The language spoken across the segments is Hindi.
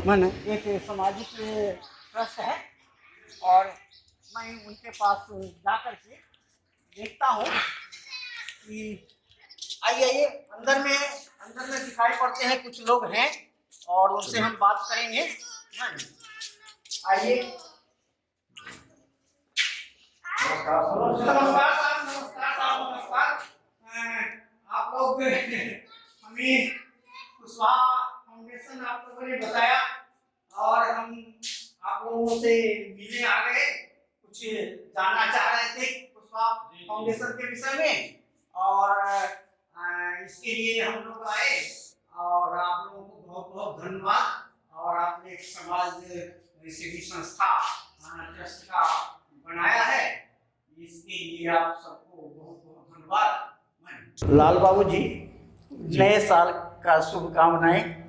मन एक सामाजिक ट्रस्ट है और मैं उनके पास जा कर के देखता हूँ कि आइए अंदर में दिखाई पड़ते हैं कुछ लोग हैं और उनसे हम बात करेंगे। आइए। नमस्कार साहब, नमस्कार। आप लोग हमें कुशवाहा फाउंडेशन आप लोगों ने बताया और हम आप लोगों से मिलने आ गए, कुछ जानना चाह रहे थे कुशवाहा फाउंडेशन के विषय में और इसके लिए हम लोग आए और आप लोगों को बहुत बहुत धन्यवाद। और आपने एक समाज सेवी संस्था ट्रस्ट का बनाया है, इसके लिए आप सबको बहुत बहुत धन्यवाद। लाल बाबू जी, नए साल का शुभकामनाएं।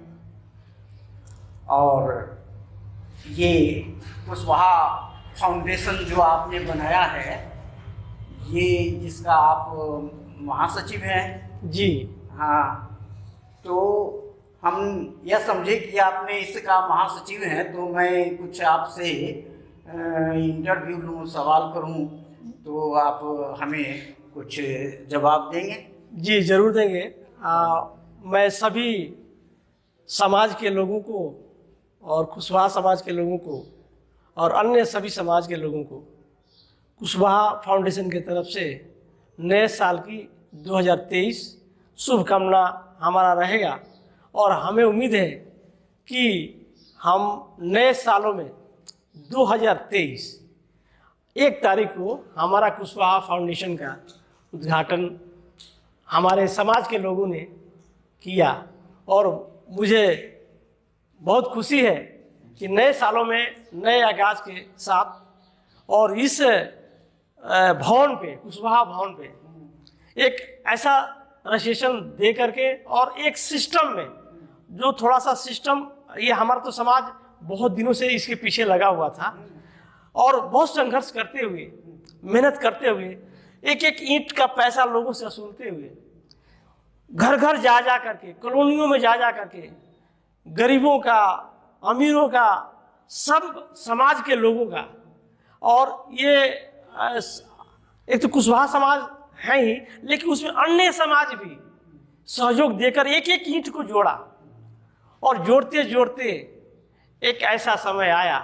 और ये कुशवाहा फाउंडेशन जो आपने बनाया है, ये जिसका आप महासचिव हैं जी हाँ, तो हम यह समझे कि आपने इसका महासचिव हैं तो मैं कुछ आपसे इंटरव्यू लूँ, सवाल करूँ तो आप हमें कुछ जवाब देंगे? जी ज़रूर देंगे। मैं सभी समाज के लोगों को और कुशवाहा समाज के लोगों को और अन्य सभी समाज के लोगों को कुशवाहा फाउंडेशन की तरफ से नए साल की 2023 शुभकामना हमारा रहेगा। और हमें उम्मीद है कि हम नए सालों में 2023 1 तारीख को हमारा कुशवाहा फाउंडेशन का उद्घाटन हमारे समाज के लोगों ने किया और मुझे बहुत खुशी है कि नए सालों में नए आगाज़ के साथ और इस भवन पे, कुशवाहा भवन पे एक ऐसा रजिस्ट्रेशन दे करके और एक सिस्टम में जो थोड़ा सा सिस्टम, ये हमारा तो समाज बहुत दिनों से इसके पीछे लगा हुआ था और बहुत संघर्ष करते हुए, मेहनत करते हुए, एक एक ईंट का पैसा लोगों से वसूलते हुए, घर घर जा जा करके, कॉलोनियों में जा जा करके, गरीबों का, अमीरों का, सब समाज के लोगों का। और ये एक तो कुशवाहा समाज है ही, लेकिन उसमें अन्य समाज भी सहयोग देकर एक एक ईंट को जोड़ा और जोड़ते जोड़ते एक ऐसा समय आया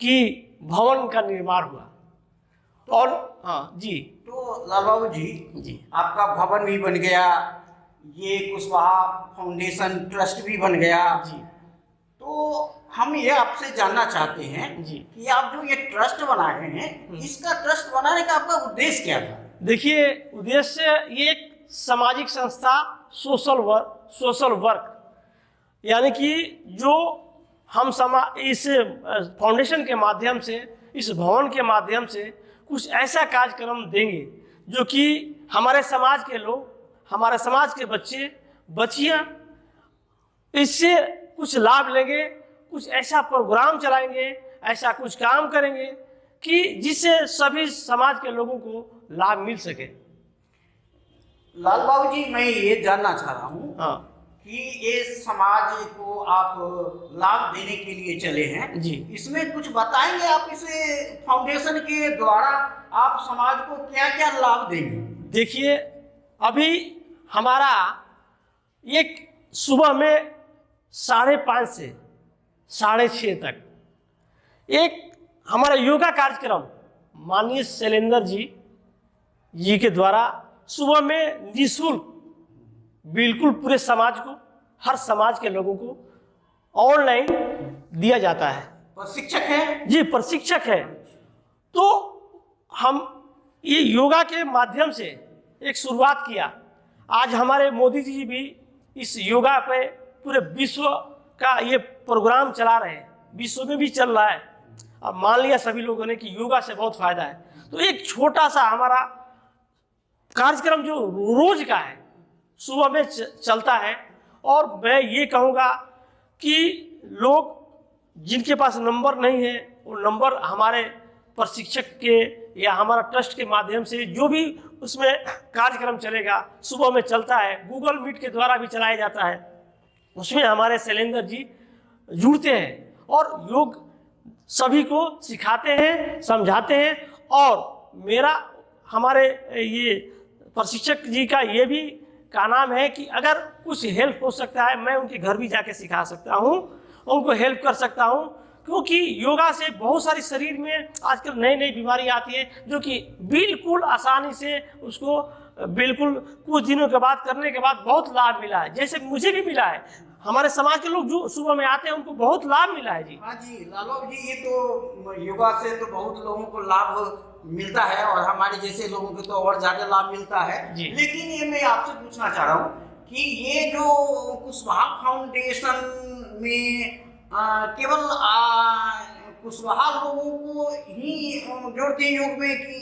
कि भवन का निर्माण हुआ। और हाँ जी, तो लाल बाबू जी, आपका भवन भी बन गया, ये कुशवाहा फाउंडेशन ट्रस्ट भी बन गया जी। तो हम ये आपसे जानना चाहते हैं जी कि आप जो ये ट्रस्ट बनाए हैं, इसका ट्रस्ट बनाने का आपका उद्देश्य क्या था? देखिए, उद्देश्य ये एक सामाजिक संस्था, सोशल वर्क, यानी कि जो हम इस फाउंडेशन के माध्यम से, इस भवन के माध्यम से कुछ ऐसा कार्यक्रम देंगे जो कि हमारे समाज के लोग, हमारे समाज के बच्चे बच्चियाँ इससे कुछ लाभ लेंगे, कुछ ऐसा प्रोग्राम चलाएंगे, ऐसा कुछ काम करेंगे कि जिससे सभी समाज के लोगों को लाभ मिल सके। लाल बाबू जी, मैं ये जानना चाह रहा हूँ हाँ कि ये समाज को आप लाभ देने के लिए चले हैं जी, इसमें कुछ बताएंगे आप? इस फाउंडेशन के द्वारा आप समाज को क्या क्या लाभ देंगे? देखिए, अभी हमारा एक सुबह में 5:30 से 6:30 तक एक हमारा योगा कार्यक्रम माननीय शैलेंद्र जी के द्वारा सुबह में निःशुल्क बिल्कुल पूरे समाज को, हर समाज के लोगों को ऑनलाइन दिया जाता है। प्रशिक्षक है जी, प्रशिक्षक है। तो हम ये योगा के माध्यम से एक शुरुआत किया। आज हमारे मोदी जी भी इस योगा पे पूरे विश्व का ये प्रोग्राम चला रहे हैं, विश्व में भी चल रहा है। अब मान लिया सभी लोगों ने कि योगा से बहुत फायदा है, तो एक छोटा सा हमारा कार्यक्रम जो रोज का है, सुबह में चलता है। और मैं ये कहूँगा कि लोग जिनके पास नंबर नहीं है, वो नंबर हमारे प्रशिक्षक के या हमारा ट्रस्ट के माध्यम से जो भी उसमें कार्यक्रम चलेगा, सुबह में चलता है, गूगल मीट के द्वारा भी चलाया जाता है। उसमें हमारे शैलेंद्र जी जुड़ते हैं और योग सभी को सिखाते हैं, समझाते हैं। और हमारे ये प्रशिक्षक जी का ये भी का नाम है कि अगर कुछ हेल्प हो सकता है मैं उनके घर भी जाके सिखा सकता हूँ, उनको हेल्प कर सकता हूँ, क्योंकि योगा से बहुत सारी शरीर में आजकल नई नई बीमारी आती है जो कि बिल्कुल आसानी से उसको बिल्कुल कुछ दिनों के बाद करने के बाद बहुत लाभ मिला है, जैसे मुझे भी मिला है। हमारे समाज के लोग जो सुबह में आते हैं उनको बहुत लाभ मिला है जी। हाँ जी लालबाबू जी, ये तो योगा से तो बहुत लोगों को लाभ मिलता है और हमारे जैसे लोगों को तो और ज्यादा लाभ मिलता है। लेकिन ये मैं आपसे पूछना चाह रहा हूँ कि ये जो कुशवाहा फाउंडेशन में केवल कुशवाहा लोगों को ही जोड़ते हैं योग में कि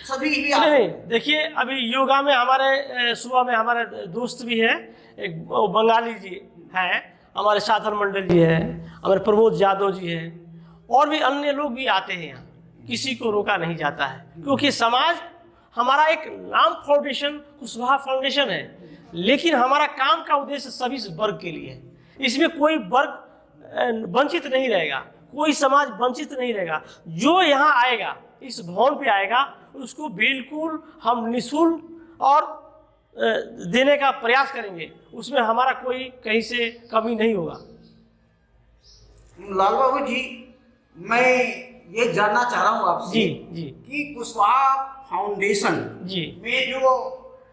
सभी भी? नहीं, देखिए अभी योगा में हमारे सुबह में हमारे दोस्त भी है, एक बंगाली जी हैं, हमारे साधन मंडल जी है, हमारे प्रमोद यादव जी है, और भी अन्य लोग भी आते हैं यहाँ। किसी को रोका नहीं जाता है क्योंकि समाज हमारा एक नाम फाउंडेशन कुशवाहा फाउंडेशन है, लेकिन हमारा काम का उद्देश्य सभी वर्ग के लिए है। इसमें कोई वर्ग वंचित नहीं रहेगा, कोई समाज वंचित नहीं रहेगा। जो यहाँ आएगा, इस भवन पे आएगा, उसको बिल्कुल हम निःशुल्क और देने का प्रयास करेंगे, उसमें हमारा कोई कहीं से कमी नहीं होगा। लालबाबू जी, मैं ये जानना चाह रहा हूँ आपसे जी कि कुशवाहा फाउंडेशन जी में जो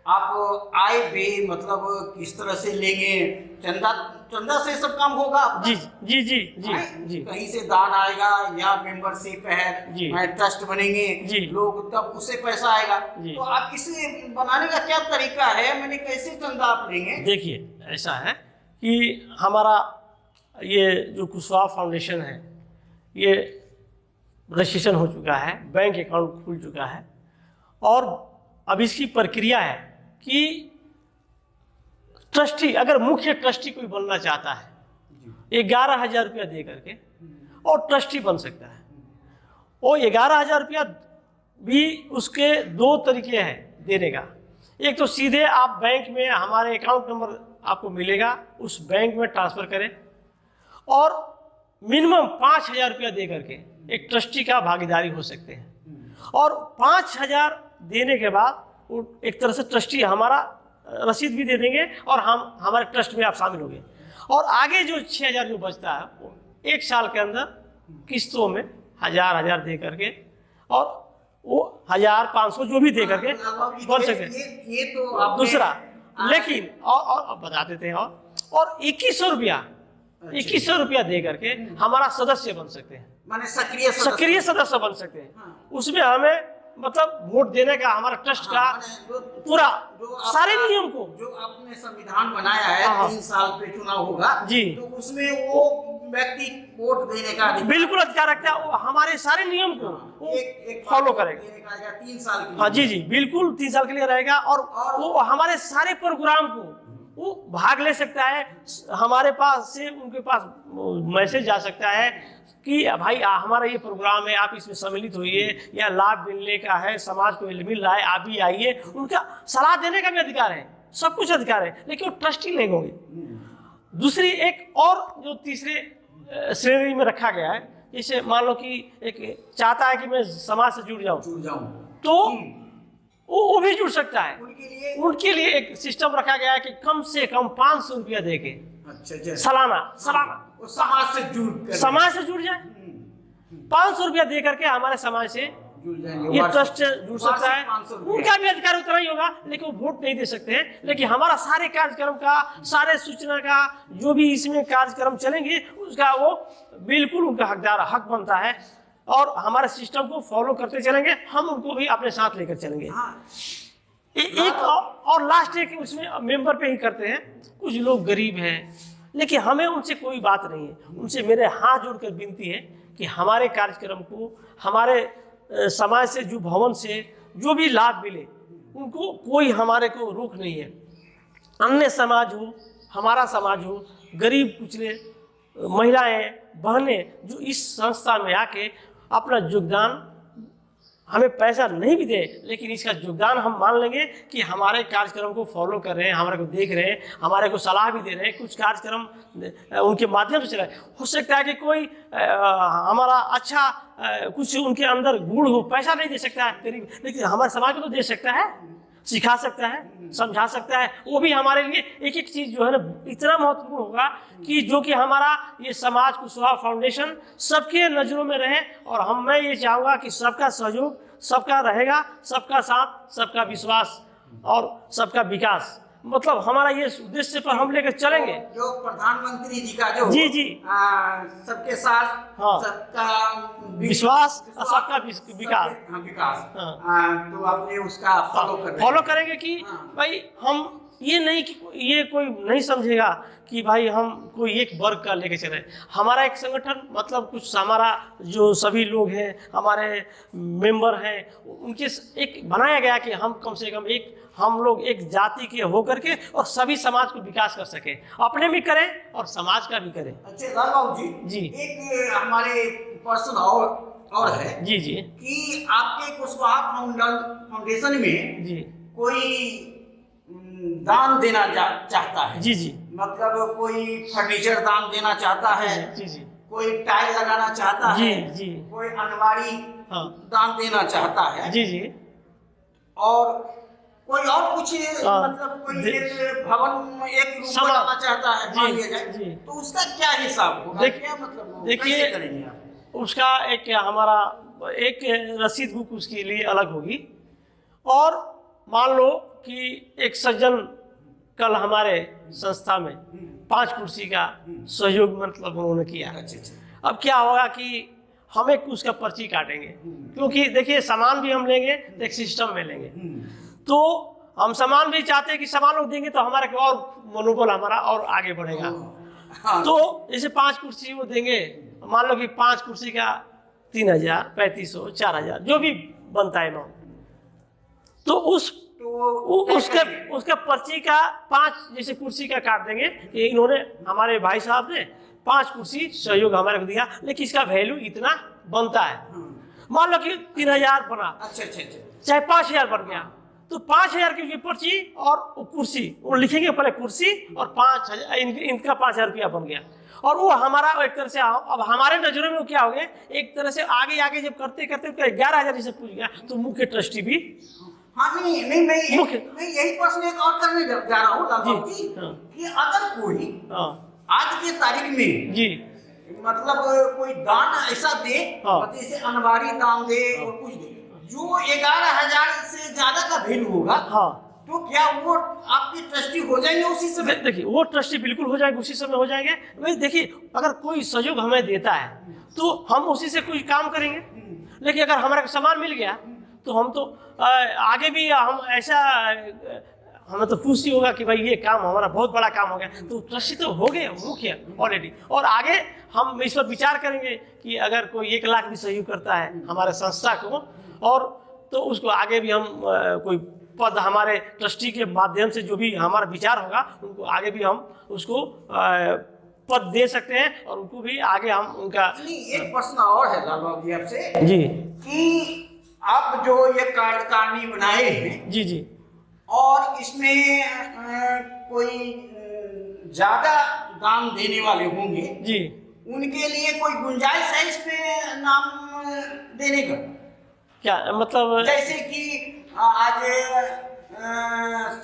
आप आय व्यय मतलब किस तरह से लेंगे, चंदा से सब काम होगा? जी जी जी जी जी कहीं से दान आएगा या मेंबरशिप है, ट्रस्ट बनेंगे लोग, तब उससे पैसा आएगा। तो आप इसे बनाने का क्या तरीका है, मैंने कैसे चंदा आप लेंगे? देखिए ऐसा है कि हमारा ये जो कुशवाहा फाउंडेशन है ये रजिस्ट्रेशन हो चुका है, बैंक अकाउंट खुल चुका है, और अब इसकी प्रक्रिया है कि ट्रस्टी, अगर मुख्य ट्रस्टी कोई बनना चाहता है 11,000 रुपया दे करके और ट्रस्टी बन सकता है। और 11,000 रुपया भी उसके दो तरीके हैं देने का। एक तो सीधे आप बैंक में, हमारे अकाउंट नंबर आपको मिलेगा, उस बैंक में ट्रांसफ़र करें और मिनिमम 5,000 रुपया दे करके एक ट्रस्टी का भागीदारी हो सकते हैं। और 5,000 देने के बाद एक तरह से ट्रस्टी हमारा रसीद भी दे देंगे और हम हमारे ट्रस्ट में आप शामिल होंगे। और आगे जो 6,000 जो बचता है वो 1 साल के अंदर किस्तों में 1,000 दे करके, और वो 1,500 जो भी दे करके बढ़ सकते। ये तो दूसरा, लेकिन और बता देते हैं, और 2,100 रुपया दे करके हमारा सदस्य बन सकते हैं, माने सक्रिय सदस्य बन सकते हैं। उसमें हमें मतलब वोट देने का, हमारा ट्रस्ट का पूरा सारे नियम को जो आपने संविधान बनाया है 3 साल पे चुनाव होगा जी, तो उसमें वो व्यक्ति वोट देने का बिल्कुल अधिकार रखता है। वो हमारे सारे नियम को फॉलो करेगा 3 साल के लिए। हाँ जी बिल्कुल 3 साल के लिए रहेगा, और वो हमारे सारे प्रोग्राम को वो भाग ले सकता है। हमारे पास से उनके पास मैसेज जा सकता है कि भाई हमारा ये प्रोग्राम है, आप इसमें सम्मिलित होइए, या लाभ मिलने का है, समाज को मिल रहा है, आप भी आइए। उनका सलाह देने का भी अधिकार है, सब कुछ अधिकार है, लेकिन वो ट्रस्टी नहीं होंगे। दूसरी एक और जो तीसरे श्रेणी में रखा गया है, जैसे मान लो कि एक चाहता है कि मैं समाज से जुड़ जाऊं तो वो भी जुड़ सकता है। उनके लिए एक सिस्टम रखा गया है कि कम से कम 500 रुपया दे के सालाना समाज से जुड़ जाए। 500 रुपया दे करके हमारे समाज से ये ट्रस्ट जुड़ सकता है। उनका भी अधिकार उतना ही होगा, लेकिन वो वोट नहीं दे सकते हैं। लेकिन हमारा सारे कार्यक्रम का, सारे सूचना का, जो भी इसमें कार्यक्रम चलेंगे उसका वो बिल्कुल उनका हक बनता है, और हमारे सिस्टम को फॉलो करते चलेंगे, हम उनको भी अपने साथ लेकर चलेंगे। एक और लास्ट एक उसमें मेंबर पे ही करते हैं। कुछ लोग गरीब हैं, लेकिन हमें उनसे कोई बात नहीं है। उनसे मेरे हाथ जोड़कर विनती है कि हमारे कार्यक्रम को, हमारे समाज से, जो भवन से जो भी लाभ मिले, उनको कोई हमारे को रोक नहीं है। अन्य समाज हो, हमारा समाज हो, गरीब कुचले महिलाएं, बहनें जो इस संस्था में आके अपना योगदान हमें पैसा नहीं भी दे, लेकिन इसका योगदान हम मान लेंगे कि हमारे कार्यक्रम को फॉलो कर रहे हैं, हमारे को देख रहे हैं, हमारे को सलाह भी दे रहे हैं, कुछ कार्यक्रम उनके माध्यम से चला है। हो सकता है कि कोई हमारा अच्छा कुछ उनके अंदर गुण हो, पैसा नहीं दे सकता है गरीब, लेकिन हमारे समाज को तो दे सकता है, सिखा सकता है, समझा सकता है। वो भी हमारे लिए एक एक चीज़ जो है ना इतना महत्वपूर्ण होगा कि जो कि हमारा ये समाज कुशवाहा फाउंडेशन सबके नज़रों में रहे। और मैं ये चाहूँगा कि सबका सहयोग, सबका रहेगा, सबका साथ, सबका विश्वास और सबका विकास, मतलब हमारा ये उद्देश्य पर हम लेकर चलेंगे। जो प्रधानमंत्री जी का जो जी सबके साथ, हाँ, सबका विश्वास और सबका विकास, विकास, हाँ, तो आपने उसका फॉलो करेंगे कि भाई हम ये नहीं कि ये कोई नहीं समझेगा कि भाई हम कोई एक वर्ग का लेके चले। हमारा एक संगठन मतलब कुछ हमारा जो सभी लोग हैं, हमारे मेंबर हैं, उनके एक बनाया गया कि हम कम से कम एक हम लोग एक जाति के होकर के और सभी समाज को विकास कर सके, अपने भी करें और समाज का भी करें। अच्छा लाल बाबू जी, एक हमारे पर्सन और है जी कि आपके कुशवाहा फाउंडेशन में जी कोई दान देना चाहता है। जी मतलब कोई फर्नीचर दान देना चाहता है, जी कोई टाइल लगाना चाहता है, जी कोई अलमारी दान देना चाहता है, जी और कोई और कुछ मतलब कोई एक भवन एक रूम बनाना चाहता है, मान लिया जाए, तो उसका क्या हिसाब होगा, क्या मतलब देखिए करेंगे आप? उसका एक हमारा एक रसीद बुक उसके लिए अलग होगी। और मान लो कि एक सज्जन कल हमारे संस्था में 5 कुर्सी का सहयोग मतलब उन्होंने किया। अब क्या होगा कि हम एक उसका पर्ची काटेंगे, क्योंकि देखिए सामान भी हम लेंगे तो एक सिस्टम में लेंगे, तो हम सामान भी चाहते हैं कि सामान लोग देंगे तो हमारे और मनोबल हमारा और आगे बढ़ेगा। तो जैसे 5 कुर्सी वो देंगे, मान लो कि 5 कुर्सी का 3000, 3500, 4000 जो भी बनता है अमाउंट, तो उसका पर्ची का 5 जैसे कुर्सी का काट देंगे कि इन्होंने हमारे भाई साहब ने 5 कुर्सी सहयोग हमारे को दिया, लेकिन इसका वैल्यू इतना बनता है। मान लो कि 3000 बना, चाहे 5000 बन गया, तो 5000 की पर्ची और कुर्सी वो लिखेंगे, पहले कुर्सी और 5000 इनका 5000 रुपया बन गया। और वो हमारा एक तरह से अब हमारे नजरों में वो क्या हो गया, एक तरह से आगे जब करते 11,000 जैसे पूछ गया, तो मुख्य ट्रस्टी भी नहीं मैं यही प्रश्न एक और करने जा रहा हूँ लाल जी, कि अगर कोई आज के तारीख में जी मतलब कोई दान ऐसा दे, जैसे अलमारी दान दे और कुछ दे जो 11,000 से ज्यादा का वैल्यू होगा, तो क्या वो आपके ट्रस्टी हो जाएंगे उसी समय? देखिए वो ट्रस्टी बिल्कुल हो जाएंगे, उसी समय हो जाएंगे। भाई देखिए अगर कोई सहयोग हमें देता है तो हम उसी से कुछ काम करेंगे, लेकिन अगर हमारा सामान मिल गया तो हम तो आगे भी हम ऐसा हमें तो खुशी होगा कि भाई ये काम हमारा बहुत बड़ा काम हो गया, तो ट्रस्टी तो हो गए मुख्य ऑलरेडी। और आगे हम इस पर विचार करेंगे कि अगर कोई 1 लाख भी सहयोग करता है हमारे संस्था को, और तो उसको आगे भी हम कोई पद हमारे ट्रस्टी के माध्यम से जो भी हमारा विचार होगा उनको आगे भी हम उसको पद दे सकते हैं, और उनको भी आगे हम उनका। एक प्रश्न और है लाल बाबू जी आपसे जी, कि आप जो ये कार्यकारिणी बनाए हैं जी और इसमें कोई ज्यादा दान देने वाले होंगे जी, उनके लिए कोई गुंजाइश है इसमें नाम देने का? क्या मतलब? जैसे कि आज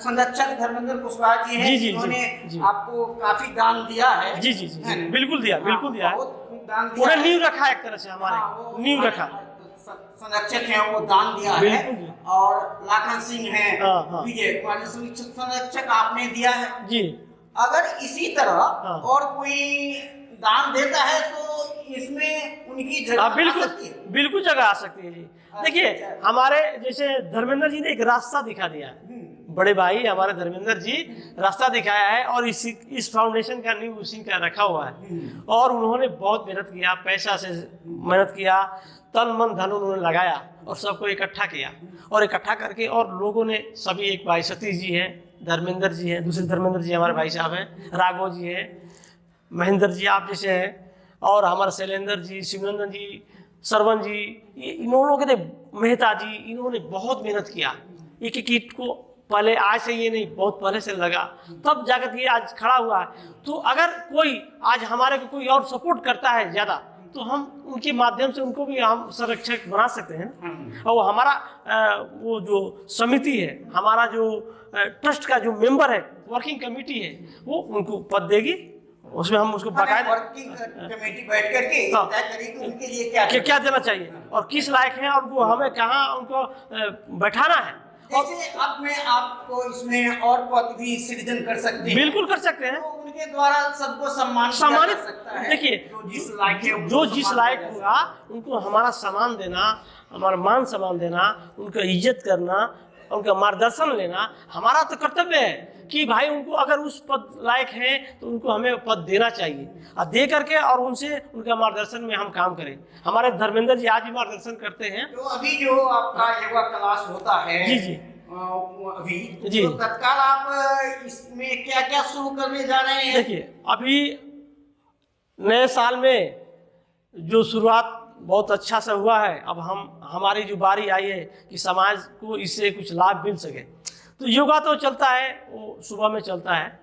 संरक्षक धर्मेंद्र कुशवाहा जी हैं, जिन्होंने आपको काफी दान दिया है। जी बिल्कुल दिया है, उन्हें नींव रखा एक तरह से, हमारे नींव रखा। संरक्षक हैं वो दान दिया है, और लाखन सिंह हैं विजय संरक्षक आपने दिया है जी। अगर इसी तरह और कोई दान देता है तो इसमें उनकी जगह बिल्कुल जगह आ सकती है जी। देखिए हमारे जैसे धर्मेंद्र जी ने एक रास्ता दिखा दिया है, बड़े भाई हमारे धर्मेंद्र जी रास्ता दिखाया है, और इस फाउंडेशन का नींव उसी का रखा हुआ है। और उन्होंने बहुत मेहनत किया, पैसा से मेहनत किया, तन मन धन उन्होंने लगाया और सबको इकट्ठा किया, और इकट्ठा करके और लोगों ने सभी, एक भाई सतीश जी हैं, धर्मेंद्र जी हैं, दूसरे धर्मेंद्र जी हमारे भाई साहब हैं, राघव जी हैं, महेंद्र जी आप जैसे हैं, और हमारे शैलेंद्र जी, शिवनंदन जी, सरवन जी, इन लोगों ने, मेहता जी, इन्होंने बहुत मेहनत किया। एक एक ईंट को पहले आज से ये नहीं, बहुत पहले से लगा, तब जाकर ये आज खड़ा हुआ है। तो अगर कोई आज हमारे को कोई और सपोर्ट करता है ज़्यादा, तो हम उनके माध्यम से उनको भी हम संरक्षक बना सकते हैं। और हमारा वो जो समिति है, हमारा जो ट्रस्ट का जो मेंबर है, वर्किंग कमेटी है, वो उनको पद देगी। उसमें हम उसको बाकायदा वर्किंग कमेटी बैठ करके तय करेगी उनके लिए क्या देना चाहिए और किस लायक है, और वो हमें कहाँ उनको बैठाना है। जैसे अब मैं आपको इसमें और पद भी सृजन कर सकते हैं। बिल्कुल कर सकते हैं। तो उनके द्वारा सबको सम्मानित कर सकता है। देखिए, जो जिस लायक है, जो जिस लायक होगा उनको हमारा सम्मान देना, हमारा मान सम्मान देना, उनका इज्जत करना, उनका मार्गदर्शन लेना हमारा तो कर्तव्य है कि भाई उनको अगर उस पद लायक है तो उनको हमें पद देना चाहिए, और दे करके और उनसे उनका मार्गदर्शन में हम काम करें। हमारे धर्मेंद्र जी आज भी मार्गदर्शन करते हैं। तो अभी जो आपका योगा क्लास होता है, जी जी, अभी जी, तो तत्काल आप इसमें क्या क्या शुरू करने जा रहे हैं? देखिए, अभी नए साल में जो शुरुआत बहुत अच्छा से हुआ है, अब हमारी जो बारी आई है कि समाज को इससे कुछ लाभ मिल सके। तो योगा तो चलता है, वो सुबह में चलता है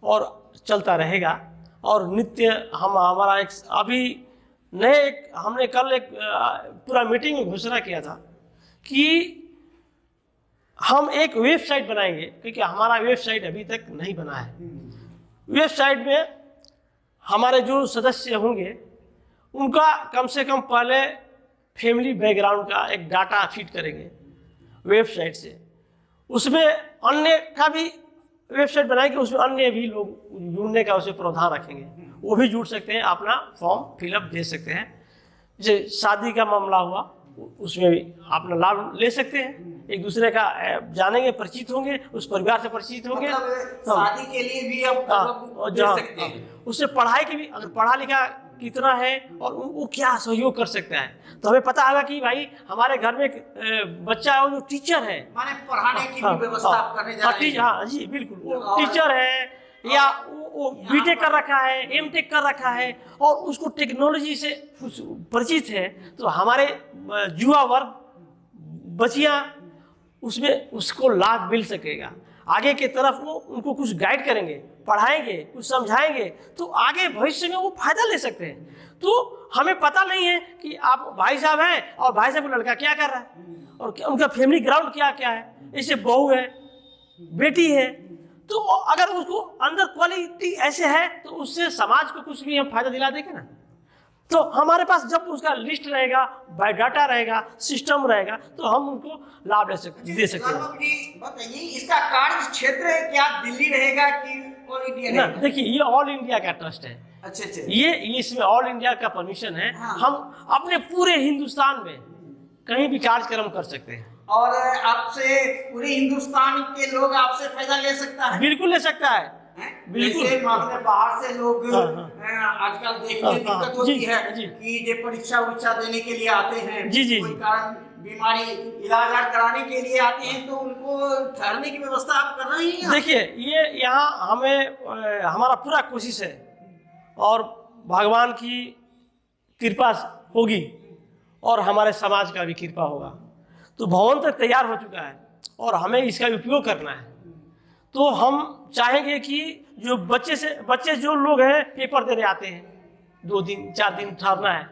और चलता रहेगा। और नित्य हमारा एक अभी हमने कल एक पूरा मीटिंग में घोषणा किया था कि हम एक वेबसाइट बनाएंगे, क्योंकि हमारा वेबसाइट अभी तक नहीं बना है। वेबसाइट में हमारे जो सदस्य होंगे उनका कम से कम पहले फैमिली बैकग्राउंड का एक डाटा फीड करेंगे वेबसाइट से। उसमें अन्य का भी वेबसाइट बनाएंगे, उसमें अन्य भी लोग जुड़ने का उसे प्रावधान रखेंगे, वो भी जुड़ सकते हैं, अपना फॉर्म फिलअप दे सकते हैं। जैसे शादी का मामला हुआ, उसमें भी अपना लाभ ले सकते हैं, एक दूसरे का जानेंगे, परिचित होंगे, उस परिवार से परिचित होंगे। शादी के लिए भी आप दे सकते हैं। उससे पढ़ाई की भी, अगर पढ़ा लिखा कितना है और वो क्या सहयोग कर सकता है, तो हमें पता होगा कि भाई हमारे घर में एक बच्चा है, वो जो टीचर है, माने पढ़ाने की भी व्यवस्था आप करने जा रहे हैं। हाँ जी, बिल्कुल, वो टीचर है या वो बीटेक कर रखा है, एमटेक कर रखा है और उसको टेक्नोलॉजी से परिचित है, तो हमारे युवा वर्ग, बच्चियाँ, उसमें उसको लाभ मिल सकेगा। आगे की तरफ वो उनको कुछ गाइड करेंगे, पढ़ाएंगे, कुछ समझाएंगे, तो आगे भविष्य में वो फायदा ले सकते हैं। तो हमें पता नहीं है कि आप भाई साहब हैं और भाई साहब का लड़का क्या कर रहा है और उनका फैमिली ग्राउंड क्या क्या है, जैसे बहू है, बेटी है, तो अगर उसको अंदर क्वालिटी ऐसे है तो उससे समाज को कुछ भी हम फायदा दिला देंगे ना। तो हमारे पास जब उसका लिस्ट रहेगा, बायोडाटा रहेगा, सिस्टम रहेगा, तो हम उनको लाभ दे सकते हैं। बताइए, इसका कार्य क्षेत्र क्या दिल्ली रहेगा कि ऑल इंडिया रहेगा? देखिए, ये ऑल इंडिया का ट्रस्ट है। अच्छा, ये इसमें ऑल इंडिया का परमिशन है। हाँ। हम अपने पूरे हिंदुस्तान में कहीं भी कार्यक्रम कर सकते हैं और आपसे पूरे हिंदुस्तान के लोग आपसे फायदा ले सकता है। बिल्कुल ले सकता है, बिल्कुल। जैसे मतलब बाहर से लोग आजकल देखने दिक्कत होती है कि जो परीक्षा देने के लिए आते हैं, कोई कारण बीमारी इलाज कराने के लिए आते हैं, तो उनको ठहरने की व्यवस्था आप कर रहे हैं? देखिए, ये यहाँ हमें हमारा पूरा कोशिश है और भगवान की कृपा होगी और हमारे समाज का भी कृपा होगा। तो भवन तक तैयार हो चुका है और हमें इसका उपयोग करना है। तो हम चाहेंगे कि जो बच्चे जो लोग हैं पेपर देने आते हैं, 2 दिन 4 दिन ठहरना है,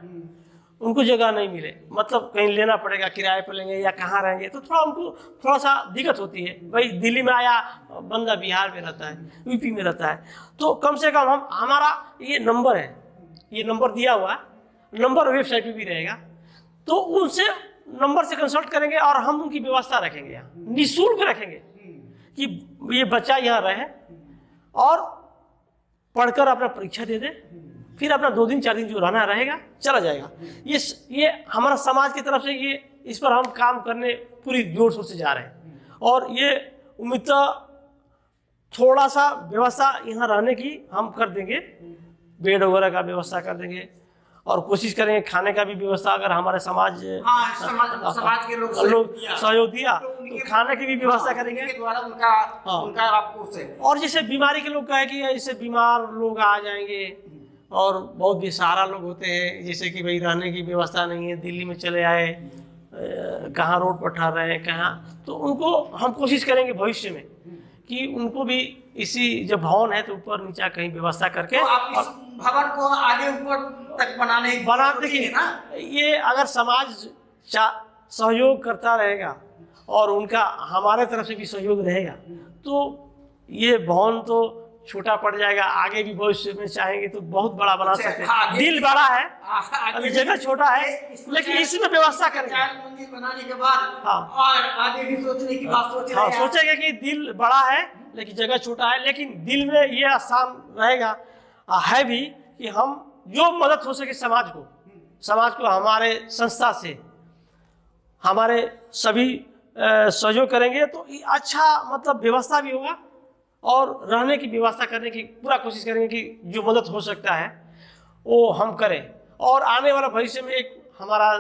उनको जगह नहीं मिले, मतलब कहीं लेना पड़ेगा, किराए पर लेंगे या कहाँ रहेंगे, तो उनको थोड़ा सा दिक्कत होती है। भाई दिल्ली में आया बंदा बिहार में रहता है, यूपी में रहता है, तो कम से कम हमारा ये नंबर है, ये नंबर दिया हुआ है, नंबर वेबसाइट पे भी रहेगा, तो उनसे नंबर से कंसल्ट करेंगे और हम उनकी व्यवस्था रखेंगे, यहाँ निःशुल्क रखेंगे कि ये बच्चा यहाँ रहे और पढ़कर अपना परीक्षा दे दे, फिर अपना 2 दिन 4 दिन जो रहना रहेगा चला जाएगा। ये हमारा समाज की तरफ से ये इस पर हम काम करने पूरी जोर शोर से जा रहे हैं और ये उम्मीद थोड़ा सा व्यवस्था यहाँ रहने की हम कर देंगे, बेड वगैरह का व्यवस्था कर देंगे और कोशिश करेंगे खाने का भी व्यवस्था, अगर हमारे समाज के लोग सहयोग दिया तो खाने की भी व्यवस्था करेंगे द्वारा उनका आपको से। और जैसे बीमारी के लोग कहे कि जैसे बीमार लोग आ जाएंगे और बहुत बेसहारा लोग होते हैं, जैसे कि भाई रहने की व्यवस्था नहीं है, दिल्ली में चले आए, कहाँ रोड पर ठहर रहे हैं कहाँ, तो उनको हम कोशिश करेंगे भविष्य में कि उनको भी इसी जब भवन है तो ऊपर नीचा कहीं व्यवस्था करके तो आप इस भवन को आगे ऊपर तक बनाने देखिए ना, ये अगर समाज सहयोग करता रहेगा और उनका हमारे तरफ से भी सहयोग रहेगा तो ये भवन तो छोटा पड़ जाएगा, आगे भी भविष्य में चाहेंगे तो बहुत बड़ा बना सकते हैं। दिल बड़ा है, अभी जगह छोटा है, लेकिन इसमें व्यवस्था करेंगे मंदिर बनाने के बाद। हाँ, और आगे भी सोचने की बात सोच रहे हैं। हैं। सोचेंगे कि दिल बड़ा है लेकिन जगह छोटा है, लेकिन दिल में ये स्थान रहेगा है भी कि हम जो मदद हो सके समाज को हमारे संस्था से हमारे सभी सहयोग करेंगे तो अच्छा मतलब व्यवस्था भी होगा और रहने की व्यवस्था करने की पूरा कोशिश करेंगे कि जो मदद हो सकता है वो हम करें। और आने वाला भविष्य में एक हमारा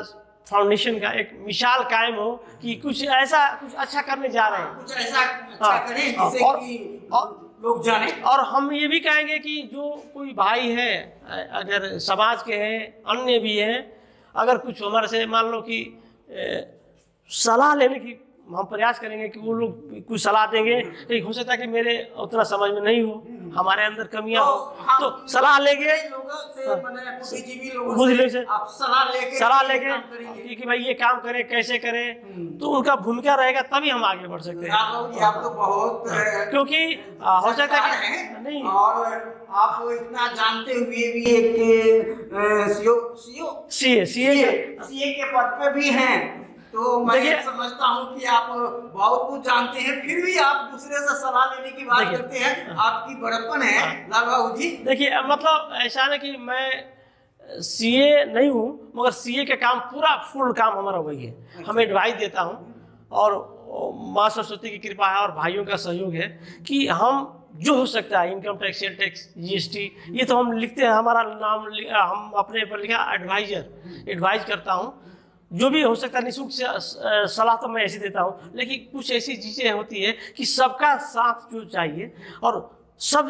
फाउंडेशन का एक मिसाल कायम हो कि कुछ अच्छा करने जा रहे हैं, कुछ ऐसा अच्छा करें जिससे कि लोग जाने। और हम ये भी कहेंगे कि जो कोई भाई है, अगर समाज के हैं, अन्य भी हैं, अगर कुछ हमारे से मान लो कि सलाह लेने की हम प्रयास करेंगे कि वो लोग कुछ सलाह देंगे, कहीं हो सकता है कि मेरे उतना समझ में नहीं हो, हमारे अंदर कमियां हो, तो सलाह लेंगे लोगों से, बुद्धिजीवी लोगों बुद्धिजीवी से आप सलाह लेके कि भाई ये काम करें, कैसे करें, तो उनका भूमिका रहेगा तभी हम आगे बढ़ सकते हैं। आप तो बहुत क्योंकि हो सकता है नहीं, और आप इतना जानते हुए भी एक सीए के पद पे भी हैं, तो मैं समझता हूँ कि आप बहुत कुछ जानते हैं, फिर भी आप दूसरे से सलाह लेने की बात करते हैं, आपकी बड़प्पन है लाल बाबू जी। देखिए मतलब ऐसा ना कि मैं सीए नहीं हूँ, मगर सीए का काम पूरा फुल काम हमारा वही है। हम एडवाइस देता हूँ और माँ सरस्वती की कृपा है और भाइयों का सहयोग है कि हम जो हो सकता है, income tax, sale tax, GST, ये तो हम लिखते हैं, हमारा नाम हम अपने पर लिखा एडवाइज करता हूँ। जो भी हो सकता है निःशुल्क से सलाह तो मैं ऐसे देता हूँ, लेकिन कुछ ऐसी चीज़ें होती है कि सबका साथ जो चाहिए और सब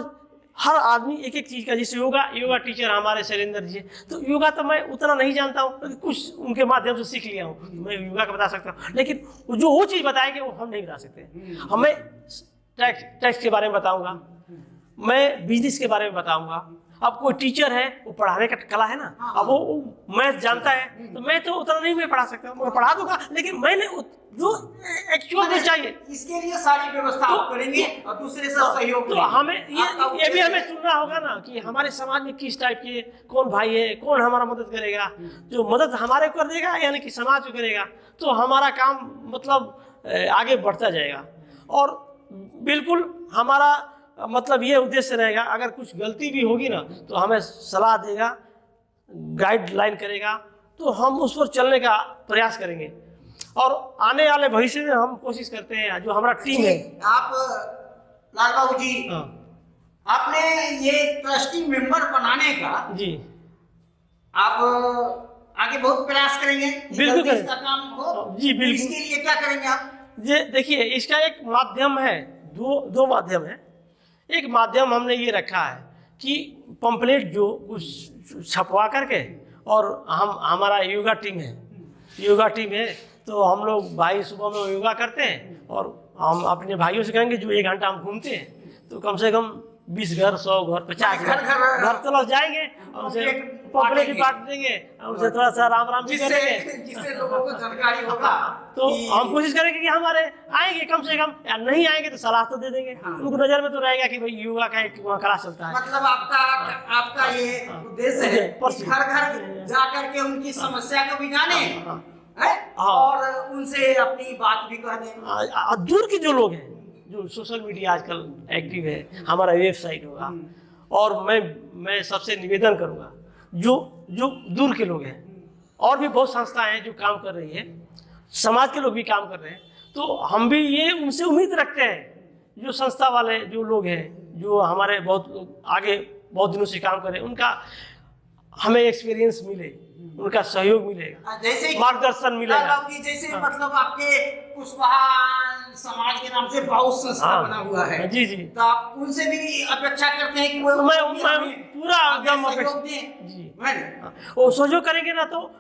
हर आदमी एक एक चीज़ का, जैसे योगा टीचर हमारे शैलेंद्र जी, तो योगा तो मैं उतना नहीं जानता हूँ, कुछ उनके माध्यम से सीख लिया हूँ, मैं योगा का बता सकता हूँ, लेकिन जो वो चीज़ बताएंगे वो हम नहीं बता सकते। हमें टैक्स के बारे में बताऊँगा, मैं बिजनेस के बारे में बताऊँगा। अब कोई टीचर है, वो पढ़ाने का कला है ना, अब वो मैथ जानता है, तो मैं तो उतना नहीं मैं पढ़ा सकता, मैं पढ़ा दूंगा, लेकिन मैंने जो एक्चुअल में चाहिए इसके लिए सारी व्यवस्था आप करेंगे और दूसरे से सहयोग। तो हमें ये भी हमें चुनना होगा ना कि हमारे समाज में किस टाइप के कौन भाई है, कौन हमारा मदद करेगा, जो मदद हमारे को कर देगा यानी कि समाज को करेगा, तो हमारा काम मतलब आगे बढ़ता जाएगा। और बिल्कुल हमारा मतलब ये उद्देश्य रहेगा, अगर कुछ गलती भी होगी ना तो हमें सलाह देगा, गाइडलाइन करेगा, तो हम उस पर चलने का प्रयास करेंगे। और आने वाले भविष्य में हम कोशिश करते हैं, जो हमारा टीम है। आप लाल बाबू जी, आपने ये ट्रस्टी मेंबर बनाने का जी आप आगे बहुत प्रयास करेंगे, बिल्कुल इसका काम हो जी, बिल्कुल। इसके लिए क्या करेंगे आप? ये देखिए, इसका एक माध्यम है, दो माध्यम है। एक माध्यम हमने ये रखा है कि पंपलेट जो कुछ छपवा करके, और हमारा योगा टीम है, तो हम लोग भाई सुबह में योगा करते हैं और हम अपने भाइयों से कहेंगे जो 1 घंटा हम घूमते हैं, तो कम से कम 20 घर, 100 घर, 50 घर तक जाएंगे और उसे पॉपुलेट भी बांट देंगे, उनसे थोड़ा सा राम भी करेंगे, जिससे लोगों को जानकारी होगा। तो हम कोशिश करेंगे कि हमारे आएंगे कम से कम, या नहीं आएंगे तो सलाह तो दे देंगे, उनको नजर में तो रहेगा कि भाई योगा का एक वहाँ क्लास चलता है। मतलब आपका ये उद्देश्य है घर घर जा करके उनकी समस्या को भी जाने और उनसे अपनी बात भी कह दें। दूर के जो लोग हैं, जो सोशल मीडिया आजकल एक्टिव है, हमारा वेबसाइट होगा, और मैं सबसे निवेदन करूंगा जो दूर के लोग हैं, और भी बहुत संस्थाएं हैं जो काम कर रही है, समाज के लोग भी काम कर रहे हैं, तो हम भी ये उनसे उम्मीद रखते हैं, जो संस्था वाले जो लोग हैं, जो हमारे बहुत आगे बहुत दिनों से काम कर रहे हैं, उनका हमें एक्सपीरियंस मिले, उनका सहयोग मिलेगा, जैसे मार्गदर्शन मिलेगा। लाल जी जैसे मतलब आपके कुशवाहा समाज के नाम से बहुत संस्था बना हुआ है। जी जी। तो आप उनसे भी अपेक्षा करते हैं कि वो मैं पूरा एकदम सहयोग दें? जी, है ना? वो सहयोग करेंगे ना तो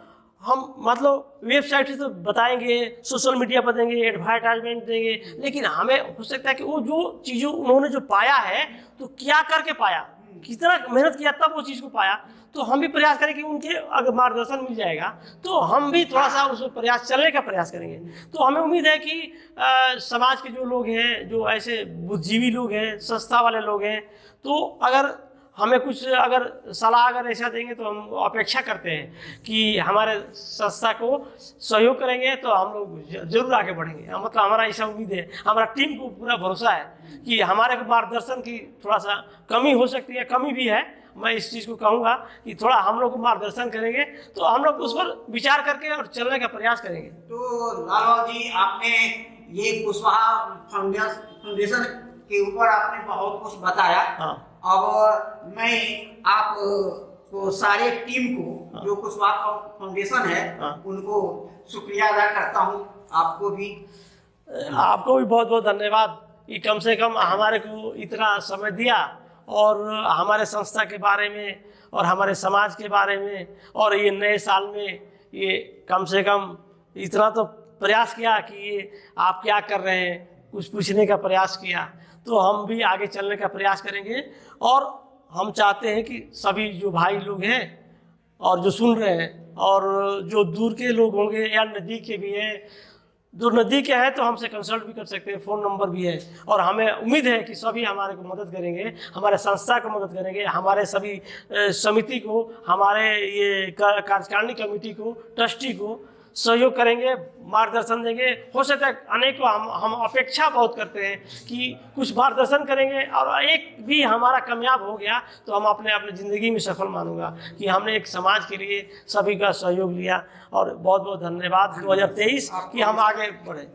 हम मतलब वेबसाइट से तो बताएंगे, सोशल मीडिया पर देंगे, एडवर्टाइजमेंट देंगे, लेकिन हमें हो सकता है कि वो जो चीज़ों उन्होंने जो पाया है तो क्या करके पाया, कितना मेहनत किया तब वो चीज़ को पाया, तो हम भी प्रयास करें कि उनके अगर मार्गदर्शन मिल जाएगा तो हम भी थोड़ा सा उस प्रयास चलने का प्रयास करेंगे। तो हमें उम्मीद है कि समाज के जो लोग हैं, जो ऐसे बुद्धिजीवी लोग हैं, संस्था वाले लोग हैं, तो अगर हमें कुछ अगर सलाह अगर ऐसा देंगे तो हम अपेक्षा करते हैं कि हमारे संस्था को सहयोग करेंगे तो हम लोग जरूर आगे बढ़ेंगे। मतलब हमारा ऐसा उम्मीद है, हमारा टीम को पूरा भरोसा है कि हमारे मार्गदर्शन की थोड़ा सा कमी हो सकती है, कमी भी है, मैं इस चीज़ को कहूँगा कि थोड़ा हम लोग को मार्गदर्शन करेंगे तो हम लोग उस पर विचार करके और चलने का प्रयास करेंगे। तो लाल जी, आपने ये कुशवाहा फाउंडेशन के ऊपर आपने बहुत कुछ बताया। हाँ। अब मैं आप को सारे टीम को जो कुशवाहा फाउंडेशन है उनको शुक्रिया अदा करता हूँ। आपको भी बहुत बहुत धन्यवाद कि कम से कम हमारे को इतना समय दिया और हमारे संस्था के बारे में और हमारे समाज के बारे में और ये नए साल में ये कम से कम इतना तो प्रयास किया कि ये आप क्या कर रहे हैं कुछ पूछने का प्रयास किया, तो हम भी आगे चलने का प्रयास करेंगे। और हम चाहते हैं कि सभी जो भाई लोग हैं और जो सुन रहे हैं और जो दूर के लोग होंगे या नज़दीक के भी हैं, जो नज़दीक के हैं तो हमसे कंसल्ट भी कर सकते हैं, फ़ोन नंबर भी है, और हमें उम्मीद है कि सभी हमारे को मदद करेंगे, हमारे संस्था को मदद करेंगे, हमारे सभी समिति को, हमारे ये कार्यकारिणी कमेटी को, ट्रस्टी को सहयोग करेंगे, मार्गदर्शन देंगे। हो सकता है अनेकों हम अपेक्षा बहुत करते हैं कि कुछ मार्गदर्शन करेंगे और एक भी हमारा कामयाब हो गया तो हम अपने ज़िंदगी में सफल मानूंगा कि हमने एक समाज के लिए सभी का सहयोग लिया। और बहुत बहुत धन्यवाद 2023 कि हम आगे बढ़े।